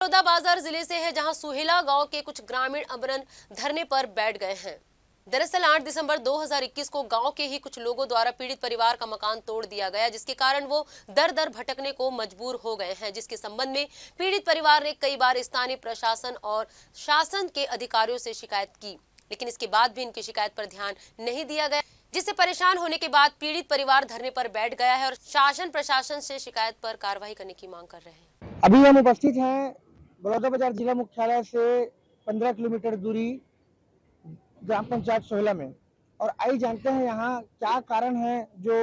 बड़ौदा बाजार जिले से है, जहां सुहेला गांव के कुछ ग्रामीण अमरन धरने पर बैठ गए हैं। दरअसल 8 दिसंबर 2021 को गांव के ही कुछ लोगों द्वारा पीड़ित परिवार का मकान तोड़ दिया गया, जिसके कारण वो दर दर भटकने को मजबूर हो गए हैं। जिसके संबंध में पीड़ित परिवार ने कई बार स्थानीय प्रशासन और शासन के अधिकारियों से शिकायत की, लेकिन इसके बाद भी इनकी शिकायत पर ध्यान नहीं दिया गया, जिससे परेशान होने के बाद पीड़ित परिवार धरने पर बैठ गया है और शासन प्रशासन से शिकायत पर कार्रवाई करने की मांग कर रहे हैं। अभी हम उपस्थित हैं बड़ौदा बाजार जिला मुख्यालय से 15 किलोमीटर दूरी ग्राम पंचायत सोहला में, और आइए जानते हैं यहाँ क्या कारण है जो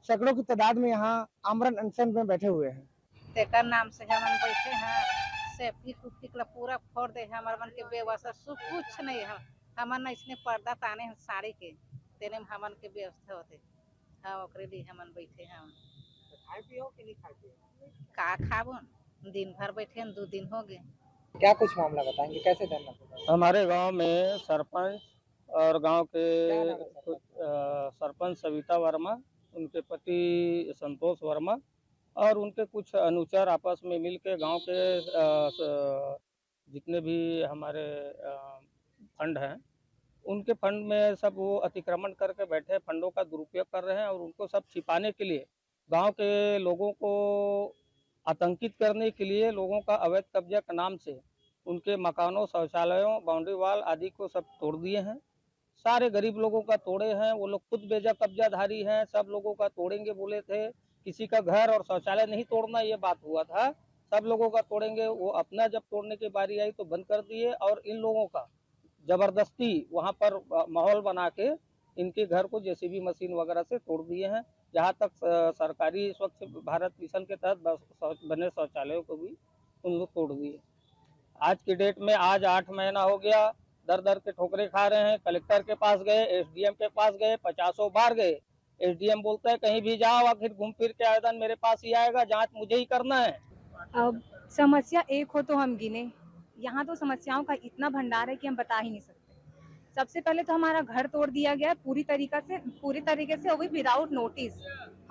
सैकड़ों की तादाद में यहाँ आमरण अनशन में बैठे हुए हैं। तेकर नाम से हमन बैठे हैं, सेफ्टी सुफ्टी ला पूरा फोड़ दे, हमार मन के व्यवस्था सब कुछ नहीं है। हमन इसने पर्दा ताने हैं साड़ी के, तेने में हमन के व्यवस्था होते। हाँ, ओकरे लिए हमन बैठे हैं। खाए पिए हो कि नहीं खाए पिए? का खाबो, दिन भर बैठे हैं, 2 दिन हो गए। क्या कुछ मामला बताएंगे, कैसे धरना? हमारे गांव में सरपंच और गांव के सरपंच सविता वर्मा, उनके पति संतोष वर्मा और उनके कुछ अनुचर आपस में मिलकर गांव के जितने भी हमारे फंड हैं, उनके फंड में सब वो अतिक्रमण करके बैठे, फंडों का दुरुपयोग कर रहे हैं और उनको सब छिपाने के लिए, गांव के लोगों को आतंकित करने के लिए लोगों का अवैध कब्जा के नाम से उनके मकानों, शौचालयों, बाउंड्री वाल आदि को सब तोड़ दिए हैं। सारे गरीब लोगों का तोड़े हैं, वो लोग खुद बेजा कब्जाधारी हैं। सब लोगों का तोड़ेंगे बोले थे, किसी का घर और शौचालय नहीं तोड़ना, ये बात हुआ था। सब लोगों का तोड़ेंगे, वो अपना जब तोड़ने की बारी आई तो बंद कर दिए और इन लोगों का जबरदस्ती वहाँ पर माहौल बना के इनके घर को जेसीबी मशीन वगैरह से तोड़ दिए हैं। जहाँ तक सरकारी स्वच्छ भारत मिशन के तहत बने शौचालयों को भी उन लोग तोड़ दिए। आज की डेट में आज 8 महीना हो गया, दर दर के ठोकरे खा रहे हैं। कलेक्टर के पास गए, एसडीएम के पास गए, 50 बार गए। एसडीएम बोलता है कहीं भी जाओ, आखिर घूम फिर के आवेदन मेरे पास ही आएगा, जांच मुझे ही करना है। अब समस्या एक हो तो हम गिने, यहाँ तो समस्याओं का इतना भंडार है कि हम बता ही नहीं सकते। सबसे पहले तो हमारा घर तोड़ दिया गया पूरी तरीके से, वो भी विदाउट नोटिस।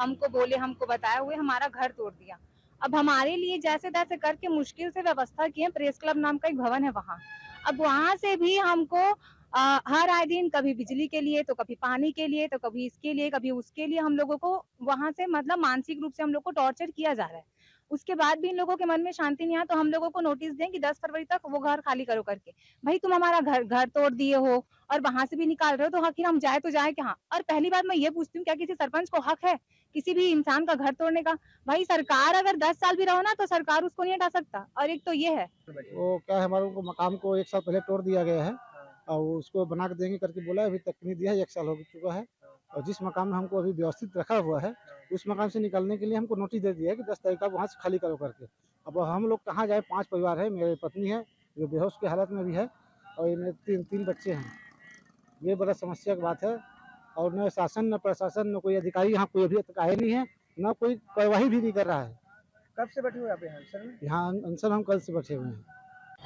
हमको बोले, हमको बताया हुए हमारा घर तोड़ दिया। अब हमारे लिए जैसे तैसे करके मुश्किल से व्यवस्था किए, प्रेस क्लब नाम का एक भवन है वहाँ। अब वहाँ से भी हमको हर आए दिन कभी बिजली के लिए, तो कभी पानी के लिए, तो कभी इसके लिए, कभी उसके लिए हम लोगों को वहाँ से मतलब मानसिक रूप से हम लोग को टॉर्चर किया जा रहा है। उसके बाद भी इन लोगों के मन में शांति नहीं आया, तो हम लोगों को नोटिस दें कि 10 फरवरी तक वो घर खाली करो करके। भाई तुम हमारा घर तोड़ दिए हो और वहां से भी निकाल रहे हो, तो आखिर हम जाए तो जाए कहाँ? और पहली बात मैं ये पूछती हूँ, क्या किसी सरपंच को हक है किसी भी इंसान का घर तोड़ने का? भाई सरकार अगर 10 साल भी रहो ना, तो सरकार उसको नहीं हटा सकता। और एक तो ये है, वो क्या है, हमारे को मकान को 1 साल पहले तोड़ दिया गया है और उसको बना के देंगे करके बोला है, अभी तक नहीं दिया है। 1 साल हो चुका है और जिस मकान में हमको अभी व्यवस्थित रखा हुआ है, उस मकान से निकलने के लिए हमको नोटिस दे दिया है कि 10 तारीख का वहाँ से खाली करो करके। अब हम लोग कहाँ जाए? 5 परिवार है, मेरी पत्नी है जो बेहोश की हालत में भी है और मेरे 3 बच्चे हैं। ये बड़ा समस्या की बात है और न शासन न प्रशासन न कोई अधिकारी यहाँ कोई अभी तक आए नहीं है, न कोई कार्रवाई भी नहीं कर रहा है। कब से बैठे हुए आप यहाँ में? यहाँ अनशन हम कल से बैठे हुए हैं।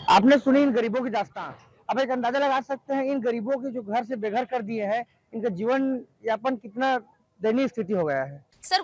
आपने सुनी इन गरीबों की दास्तान, अब एक अंदाजा लगा सकते हैं इन गरीबों के जो घर से बेघर कर दिए हैं, इनका जीवन यापन कितना दयनीय स्थिति हो गया है। सर